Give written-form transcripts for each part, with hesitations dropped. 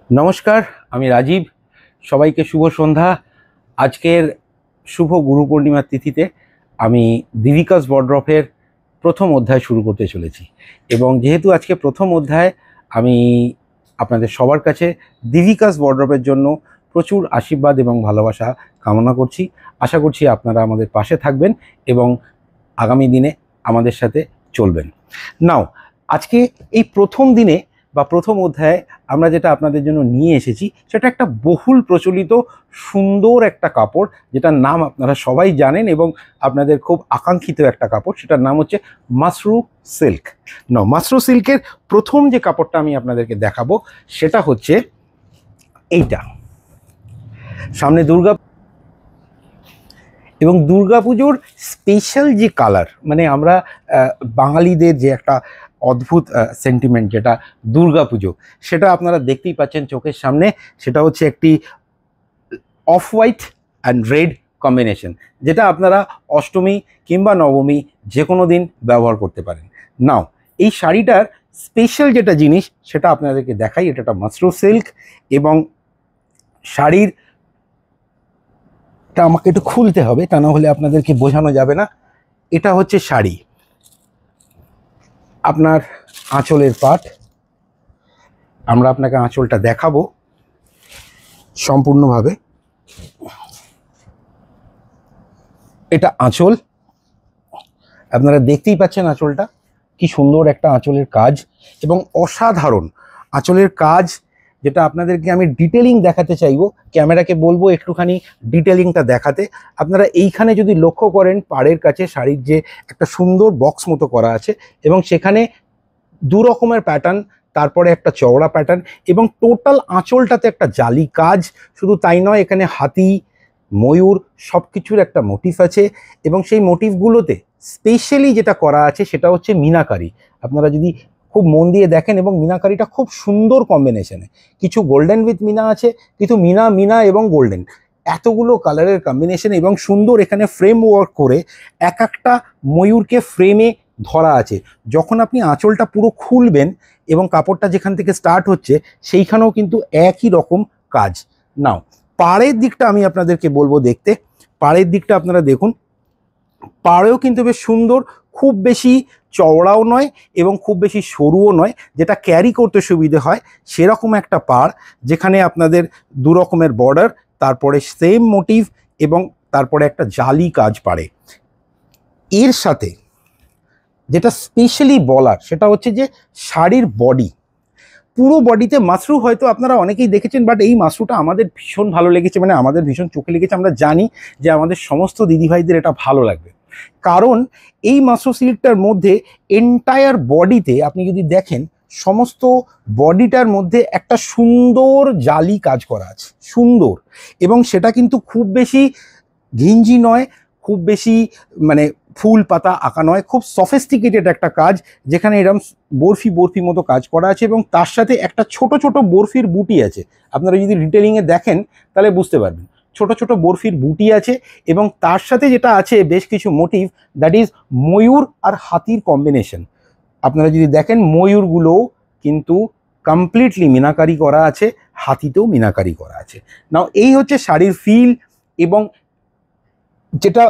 নমস্কার, আমি রাজীব। সবাইকে শুভ সন্ধ্যা। আজকের শুভ গুরু পূর্ণিমার তিথিতে আমি দিভিকাস ওয়ার্ড্রপের প্রথম অধ্যায় শুরু করতে চলেছি। এবং যেহেতু আজকে প্রথম অধ্যায়, আমি আপনাদের সবার কাছে দিভিকাস ওয়ার্ড্রপের জন্য প্রচুর আশীর্বাদ এবং ভালোবাসা কামনা করছি। আশা করছি আপনারা আমাদের পাশে থাকবেন এবং আগামী দিনে আমাদের সাথে চলবেন। নাও, আজকে এই প্রথম দিনে বা প্রথম অধ্যায়ে আমরা যেটা আপনাদের জন্য নিয়ে এসেছি সেটা একটা বহুল প্রচলিত সুন্দর একটা কাপড়, যেটার নাম আপনারা সবাই জানেন এবং আপনাদের খুব আকাঙ্ক্ষিত একটা কাপড়। সেটার নাম হচ্ছে মাসরু সিল্ক। নাও, মাসরু সিল্কের প্রথম যে কাপড়টা আমি আপনাদেরকে দেখাবো সেটা হচ্ছে এইটা। সামনে দুর্গা এবং দুর্গাপুজোর স্পেশাল যে কালার, মানে আমরা বাঙালিদের যে একটা অদ্ভুত সেন্টিমেন্ট যেটা দুর্গাপুজো, সেটা আপনারা দেখতেই পাচ্ছেন চোখের সামনে। সেটা হচ্ছে একটি off white and red combination, যেটা আপনারা অষ্টমী কিংবা নবমী যে কোনো দিন ব্যবহার করতে পারেন। নাও, এই শাড়িটার স্পেশাল যেটা জিনিস সেটা আপনাদেরকে দেখাই। এটা একটা মাসরু সিল্ক এবং শাড়ির আমাকে একটু খুলতে হবে, তা না হলে আপনাদেরকে বোঝানো যাবে না। এটা হচ্ছে শাড়ি, আপনার আঁচলের পাট। আমরা আপনাকে আঁচলটা দেখাবো সম্পূর্ণভাবে। এটা আঁচল, আপনারা দেখতেই পাচ্ছেন আঁচলটা কি সুন্দর একটা আঁচলের কাজ এবং অসাধারণ আঁচলের কাজ, যেটা আপনাদেরকে আমি ডিটেলিং দেখাতে চাইবো। ক্যামেরাকে বলবো একটুখানি ডিটেলিংটা দেখাতে। আপনারা এইখানে যদি লক্ষ্য করেন, পাড়ের কাছে শাড়ির যে একটা সুন্দর বক্স মতো করা আছে এবং সেখানে দু রকমের প্যাটার্ন, তারপরে একটা চওড়া প্যাটার্ন এবং টোটাল আঁচলটাতে একটা জালি কাজ। শুধু তাই নয়, এখানে হাতি, ময়ূর সব কিছুর একটা মোটিভ আছে এবং সেই মোটিভগুলোতে স্পেশালি যেটা করা আছে সেটা হচ্ছে মিনাকারি। আপনারা যদি খুব মন দিয়ে দেখেন, এবং মিনাকারিটা খুব সুন্দর কম্বিনেশনে, কিছু গোল্ডেন উইথ মিনা আছে, কিছু মিনা মিনা এবং গোল্ডেন, এতগুলো কালারের কম্বিনেশন এবং সুন্দর এখানে ফ্রেম ওয়ার্ক করে এক একটা ময়ূরকে ফ্রেমে ধরা আছে। যখন আপনি আঁচলটা পুরো খুলবেন এবং কাপড়টা যেখান থেকে স্টার্ট হচ্ছে সেইখানেও কিন্তু একই রকম কাজ। নাও, পাড়ের দিকটা আমি আপনাদেরকে বলবো দেখতে। পাড়ের দিকটা আপনারা দেখুন, পাড়েও কিন্তু বেশ সুন্দর, খুব বেশি চওড়াও নয় এবং খুব বেশি সরুও নয়, যেটা ক্যারি করতে সুবিধে হয় সেরকম একটা পাড়, যেখানে আপনাদের দু রকমের বর্ডার, তারপরে সেম মোটিভ এবং তারপরে একটা জালি কাজ পাড়ে। এর সাথে যেটা স্পেশালি বলার সেটা হচ্ছে যে শাড়ির বডি, পুরো বডিতে মাশরু হয়তো আপনারা অনেকেই দেখেছেন, বাট এই মাশরুটা আমাদের ভীষণ ভালো লেগেছে, মানে আমাদের ভীষণ চোখে লেগেছে। আমরা জানি যে আমাদের সমস্ত দিদিভাইদের এটা ভালো লাগবে, কারণ এই মাশরু সিল্কটার মধ্যে এন্টায়ার বডিতে আপনি যদি দেখেন, সমস্ত বডিটার মধ্যে একটা সুন্দর জালি কাজ করা আছে, সুন্দর। এবং সেটা কিন্তু খুব বেশি ঘিঞ্জি নয়, খুব বেশি মানে ফুল পাতা আঁকা নয়, খুব সফিস্টিকেটেড একটা কাজ, যেখানে এরকম বরফি বরফি মতো কাজ করা আছে এবং তার সাথে একটা ছোট ছোট বরফির বুটি আছে। আপনারা যদি ডিটেলিংয়ে দেখেন তাহলে বুঝতে পারবেন, ছোট ছোট বরফির বুটি আছে এবং তার সাথে যেটা আছে বেশ কিছু মোটিভ, দ্যাট ইজ ময়ূর আর হাতির কম্বিনেশন। আপনারা যদি দেখেন, ময়ূরগুলোও কিন্তু কমপ্লিটলি মিনাকারি করা আছে, হাতিতেও মিনাকারি করা আছে। নাও, এই হচ্ছে শাড়ির ফিল এবং যেটা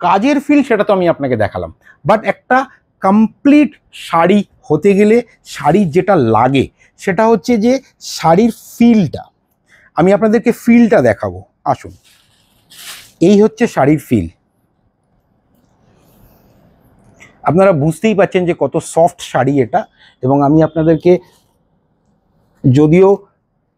কাজের ফিল সেটা তো আমি আপনাকে দেখালাম, বাট একটা কমপ্লিট শাড়ি হতে গেলে শাড়ির যেটা লাগে সেটা হচ্ছে যে শাড়ির ফিলটা। আমি আপনাদেরকে ফিলটা দেখাবো, আসুন। এই হচ্ছে শাড়ির ফিল। আপনারা বুঝতেই পাচ্ছেন যে কত সফট শাড়ি এটা। এবং আমি আপনাদেরকে, যদিও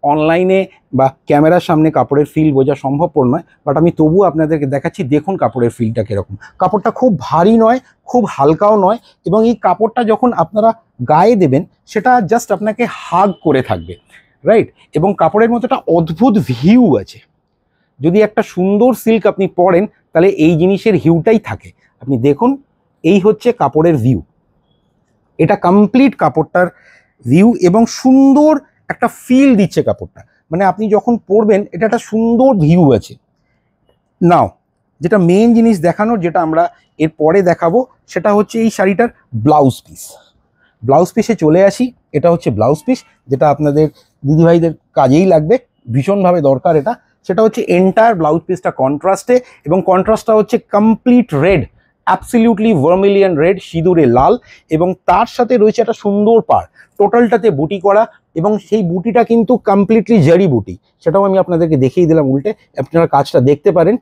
অনলাইনে বা ক্যামেরার সামনে কাপড়ের ফিল বোঝা সম্ভবপর নয়, বাট আমি তবুও আপনাদেরকে দেখাচ্ছি। দেখুন কাপড়ের ফিলটা কীরকম। কাপড়টা খুব ভারী নয়, খুব হালকাও নয়, এবং এই কাপড়টা যখন আপনারা গায়ে দেবেন সেটা জাস্ট আপনাকে হাগ করে থাকবে, রাইট? এবং কাপড়ের মধ্যে একটা অদ্ভুত ভিউ আছে। যদি একটা সুন্দর সিল্ক আপনি পরেন তাহলে এই জিনিসের হিউটাই থাকে। আপনি দেখুন, এই হচ্ছে কাপড়ের ভিউ, এটা কমপ্লিট কাপড়টার ভিউ এবং সুন্দর একটা ফিল দিচ্ছে কাপড়টা। মানে আপনি যখন পরবেন এটা একটা সুন্দর ভিউ আছে। নাও, যেটা মেন জিনিস দেখানোর, যেটা আমরা এর পরে দেখাবো, সেটা হচ্ছে এই শাড়িটার ব্লাউজ পিস। ব্লাউজ পিসে চলে আসি। এটা হচ্ছে ব্লাউজ পিস, যেটা আপনাদের দিদিভাইদের কাজেই লাগবে, ভীষণভাবে দরকার এটা। সেটা হচ্ছে এন্টায়ার ব্লাউজ পিসটা কন্ট্রাস্টে, এবং কন্ট্রাস্টটা হচ্ছে complete red, absolutely vermilion red, সিঁদুরে লাল, এবং তার সাথে রয়েছে একটা সুন্দর পাড়, টোটালটাতে বুটি করা, এবং সেই বুটিটা কিন্তু কমপ্লিটলি জারি বুটি। সেটাও আমি আপনাদেরকে দেখিয়ে দিলাম উল্টে, আপনারা কাজটা দেখতে পারেন,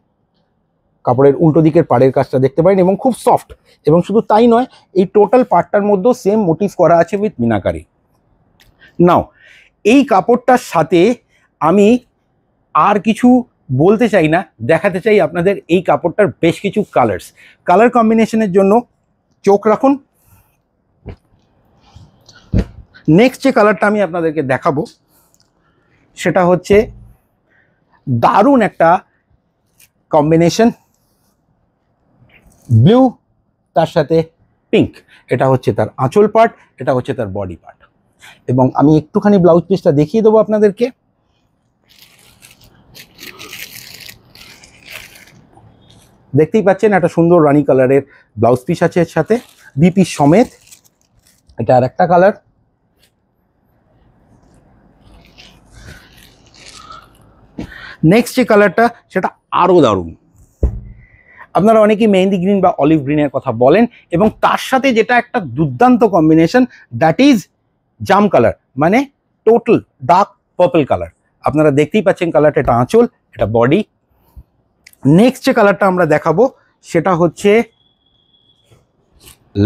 কাপড়ের উল্টো দিকের পাড়ের কাজটা দেখতে পারেন, এবং খুব সফট। এবং শুধু তাই নয়, এই টোটাল পার্টটার মধ্যেও সেম মোটিভ করা আছে উইথ মিনাকারি। নাও এই কাপড়টার সাথে আমি আর কিছু বলতে চাই না, দেখাতে চাই আপনাদের এই কাপড়টার বেশ কিছু কালার কম্বিনেশনের জন্য চোখ রাখুন। নেক্সট যে কালারটা আমি আপনাদেরকে দেখাবো সেটা হচ্ছে দারুণ একটা কম্বিনেশন, ব্লু তার সাথে পিঙ্ক। এটা হচ্ছে তার আঁচল পার্ট, এটা হচ্ছে তার বডি পার্ট, এবং আমি একটুখানি ব্লাউজ পিসটা দেখিয়ে দেবো আপনাদেরকে। দেখতেই পাচ্ছেন একটা সুন্দর রানী কালারের ব্লাউজ পিস আছে এর সাথে, বিপি সমেত। এটা আর একটা কালার। নেক্সট যে কালারটা সেটা আরো দারুণ। আপনারা অনেকেই মেহেন্দি গ্রিন বা অলিভ গ্রিনের কথা বলেন, এবং তার সাথে যেটা একটা দুর্দান্ত combination, that is jam colour, মানে টোটাল ডার্ক পার্পল কালার। আপনারা দেখতেই পাচ্ছেন কালারটা, এটা আঁচল, এটা বডি। নেক্সট যে কালারটা আমরা দেখাবো সেটা হচ্ছে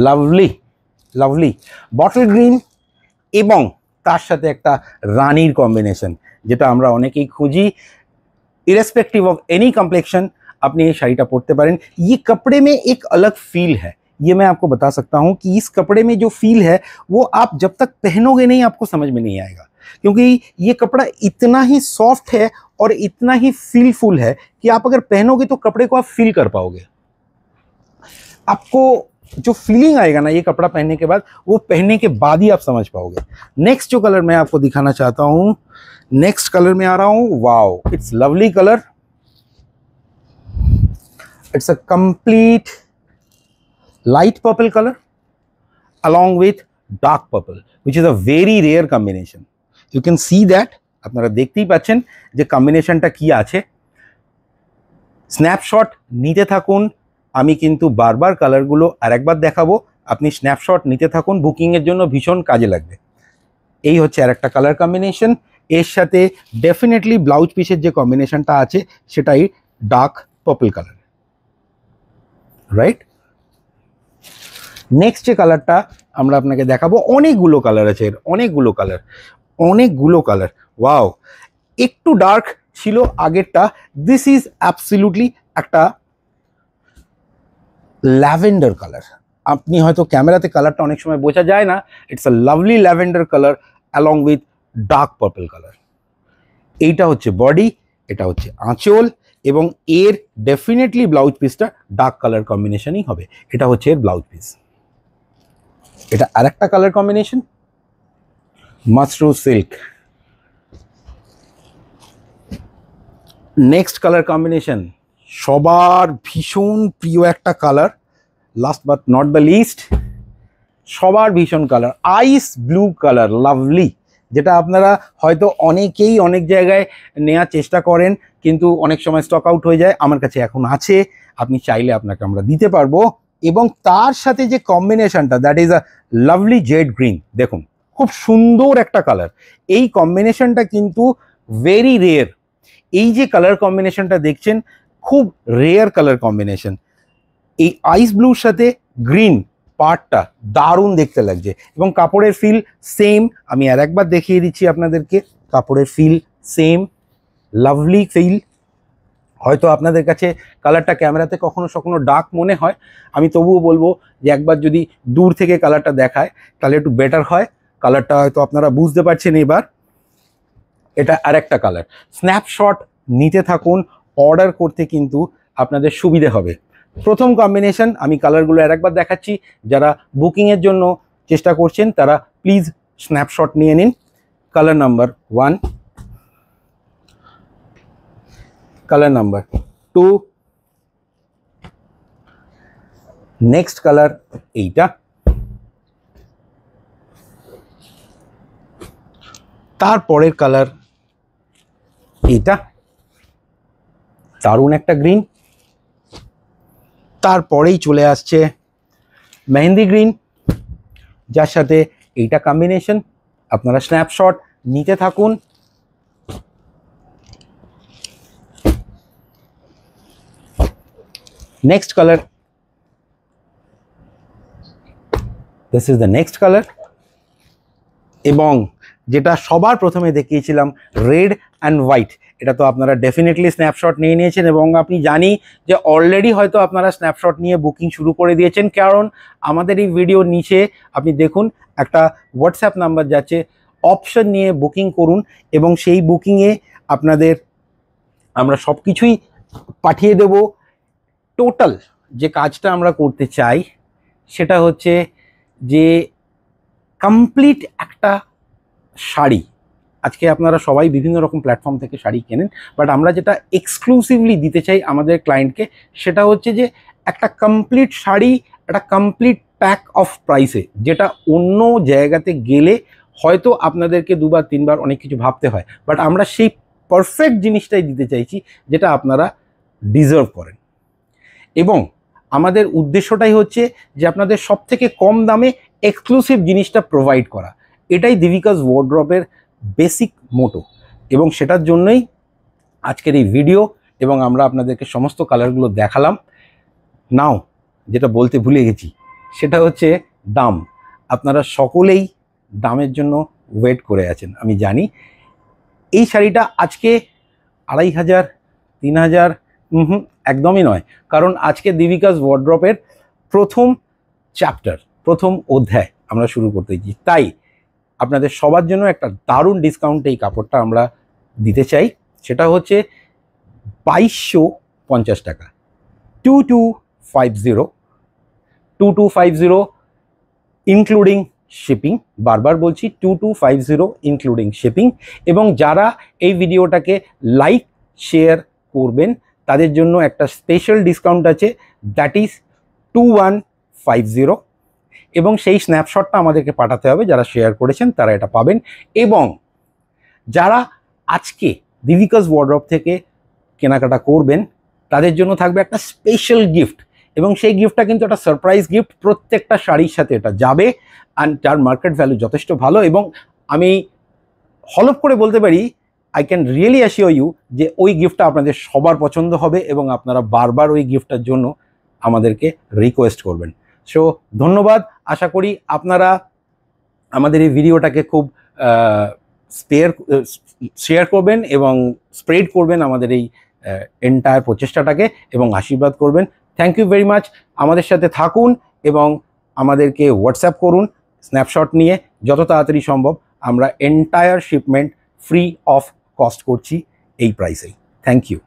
লাভলি বটল গ্রিন, এবং তার সাথে একটা রানীর কম্বিনেশন, যেটা আমরা অনেকেই খুঁজি। इरेस्पेक्टिव ऑफ एनी कम्प्लेक्शन अपनी ये शाड़ीटा पड़ते पारें। ये कपड़े में एक अलग फील है, ये मैं आपको बता सकता हूँ कि इस कपड़े में जो फील है वो आप जब तक पहनोगे नहीं आपको समझ में नहीं आएगा, क्योंकि ये कपड़ा इतना ही सॉफ्ट है और इतना ही फीलफुल है कि आप अगर पहनोगे तो कपड़े को आप फील कर पाओगे। आपको जो फीलिंग आएगा ना ये कपड़ा पहनने के बाद, वो पहनने के बाद ही आप समझ पाओगे। नेक्स्ट जो कलर मैं आपको दिखाना चाहता हूँ, नेक्स्ट कलर में आ रहा हूं, wow it's lovely colour. It's a complete light purple colour along with dark purple, which is a very rare combination. You can see that, আপনারা দেখতেই পাচ্ছেন যে কম্বিনেশনটা কি আছে। স্ন্যাপশট নিতে থাকুন, আমি কিন্তু বারবার কালারগুলো আরেকবার দেখাবো, আপনি স্ন্যাপশট নিতে থাকুন, বুকিং এর জন্য ভীষণ কাজে লাগবে। এই হচ্ছে আরেকটা কালার কম্বিনেশন। এর সাথে ডেফিনেটলি ব্লাউজ পিসের যে কম্বিনেশনটা আছে সেটাই dark purple colour, right. Next যে কালারটা আমরা আপনাকে দেখাবো, অনেকগুলো কালার আছে এর, অনেকগুলো কালার। ওয়াও, একটু ডার্ক ছিল আগেরটা, দিস ইজ অ্যাবসলিউটলি একটা ল্যাভেন্ডার কালার। আপনি হয়তো ক্যামেরাতে কালারটা অনেক সময় বোঝা যায় না, it's a lovely lavender colour along with dark purple colour. এইটা হচ্ছে বডি, এটা হচ্ছে আঁচল, এবং এর ডেফিনেটলি ব্লাউজ পিসটা ডার্ক কালার কম্বিনেশনই হবে। এটা হচ্ছে এর ব্লাউজ পিস। এটা আরেকটা colour combination, mashru silk. Next colour combination সবার ভীষণ প্রিয় একটা colour, last but not the least, সবার ভীষণ কালার, আইস ব্লু কালার, লাভলি। যেটা আপনারা হয়তো অনেকেই অনেক জায়গায় নেওয়ার চেষ্টা করেন, কিন্তু অনেক সময় স্টক আউট হয়ে যায়। আমার কাছে এখন আছে, আপনি চাইলে আপনাকে আমরা দিতে পারবো। এবং তার সাথে যে কম্বিনেশনটা, that is a lovely Z green. দেখুন খুব সুন্দর একটা কালার, এই কম্বিনেশনটা কিন্তু ভেরি রেয়ার। এই যে কালার কম্বিনেশনটা দেখছেন, খুব রেয়ার কালার কম্বিনেশন। এই আইস ব্লুর সাথে গ্রিন পার্টটা দারুণ দেখতে লাগছে, এবং কাপড়ের ফিল সেম। আমি আর একবার দেখিয়ে দিচ্ছি আপনাদেরকে, কাপড়ের ফিল সেম, লাভলি ফিল। হয়তো আপনাদের কাছে কালারটা ক্যামেরাতে কখনো কখনো ডার্ক মনে হয়, আমি তবুও বলবো যে একবার যদি দূর থেকে কালারটা দেখায় তাহলে একটু বেটার হয়। কালারটা হয়তো আপনারা বুঝতে পারছেন এবার। এটা আরেকটা কালার। স্ন্যাপশট নিতে থাকুন, অর্ডার করতে কিন্তু আপনাদের সুবিধে হবে। প্রথম কম্বিনেশন আমি কালারগুলো আরেকবার দেখাচ্ছি, যারা বুকিংয়ের জন্য চেষ্টা করছেন তারা প্লিজ স্ন্যাপশট নিয়ে নিন। Colour number 1, colour number 2, next colour এইটা, তারপরের কালার এটা, দারুণ একটা গ্রিন। তারপরেই চলে আসছে মেহেন্দি গ্রিন, যার সাথে এইটা কম্বিনেশন। আপনারা স্ন্যাপশট নিতে থাকুন। Next colour, this is the next colour. এবং যেটা সবার প্রথমে দেখিয়েছিলাম রেড অ্যান্ড হোয়াইট, এটা তো আপনারা ডেফিনেটলি স্ন্যাপশট নিয়ে নিয়েছেন এবং আপনি জানি যে অলরেডি হয়তো আপনারা স্ন্যাপশট নিয়ে বুকিং শুরু করে দিয়েছেন, কারণ আমাদের এই ভিডিওর নিচে আপনি দেখুন একটা হোয়াটসঅ্যাপ নাম্বার যাচ্ছে, অপশন নিয়ে বুকিং করুন এবং সেই বুকিংয়ে আপনাদের আমরা সব কিছুই পাঠিয়ে দেব। টোটাল যে কাজটা আমরা করতে চাই সেটা হচ্ছে যে কমপ্লিট একটা শাড়ি। আজকে আপনারা সবাই বিভিন্ন রকম প্ল্যাটফর্ম থেকে শাড়ি কেনেন, বাট আমরা যেটা এক্সক্লুসিভলি দিতে চাই আমাদের ক্লায়েন্টকে সেটা হচ্ছে যে একটা কমপ্লিট শাড়ি, একটা কমপ্লিট প্যাক অফ প্রাইসে, যেটা অন্য জায়গাতে গেলে হয়তো আপনাদেরকে দুবার তিনবার অনেক কিছু ভাবতে হয়, বাট আমরা সেই পারফেক্ট জিনিসটাই দিতে চাইছি যেটা আপনারা ডিজার্ভ করেন। এবং আমাদের উদ্দেশ্যটাই হচ্ছে যে আপনাদের সব থেকে কম দামে এক্সক্লুসিভ জিনিসটা প্রোভাইড করা। এটাই দেবিকাস ওয়ার্ড্রবের বেসিক মোটো, এবং সেটার জন্যই আজকের এই ভিডিও এবং আমরা আপনাদেরকে সমস্ত কালারগুলো দেখালাম। নাও যেটা বলতে ভুলে গেছি সেটা হচ্ছে দাম। আপনারা সকলেই দামের জন্য ওয়েট করে আছেন, আমি জানি। এই শাড়িটা আজকে 2500, 3000 একদমই নয়, কারণ আজকে দেবিকাস ওয়ার্ড্রবের প্রথম চ্যাপ্টার, প্রথম অধ্যায় আমরা শুরু করতে চাই, তাই আপনাদের সবার জন্য একটা দারুণ ডিসকাউন্ট এই কাপড়টা আমরা দিতে চাই। সেটা হচ্ছে 2250 টাকা, 2250 ইনক্লুডিং শিপিং। বারবার বলছি 2250 ইনক্লুডিং শিপিং। এবং যারা এই ভিডিওটাকে লাইক শেয়ার করবেন তাদের জন্য একটা স্পেশাল ডিসকাউন্ট আছে, দ্যাট ইজ 2150। এবং সেই স্ন্যাপশটটা আমাদেরকে পাঠাতে হবে, যারা শেয়ার করেছেন তারা এটা পাবেন। এবং যারা আজকে দেবিকাস ওয়ার্ড্রব থেকে কেনাকাটা করবেন তাদের জন্য থাকবে একটা স্পেশাল গিফট, এবং সেই গিফটটা কিন্তু একটা সারপ্রাইজ গিফট। প্রত্যেকটা শাড়ির সাথে এটা যাবে, অ্যান্ড যার মার্কেট ভ্যালু যথেষ্ট ভালো। এবং আমি হলফ করে বলতে পারি, I can really assure you যে ওই গিফটটা আপনাদের সবার পছন্দ হবে এবং আপনারা বারবার ওই গিফটটার জন্য আমাদেরকে রিকোয়েস্ট করবেন। সো ধন্যবাদ। আশা করি আপনারা আমাদের এই ভিডিওটাকে খুব শেয়ার করবেন এবং স্প্রেড করবেন আমাদের এই এন্টায়ার প্রচেষ্টাটাকে, এবং আশীর্বাদ করবেন। Thank you very much. আমাদের সাথে থাকুন এবং আমাদেরকে হোয়াটসঅ্যাপ করুন স্ন্যাপশট নিয়ে। যত তাড়াতাড়ি সম্ভব আমরা entire shipment free of cost করছি এই প্রাইসেই। Thank you.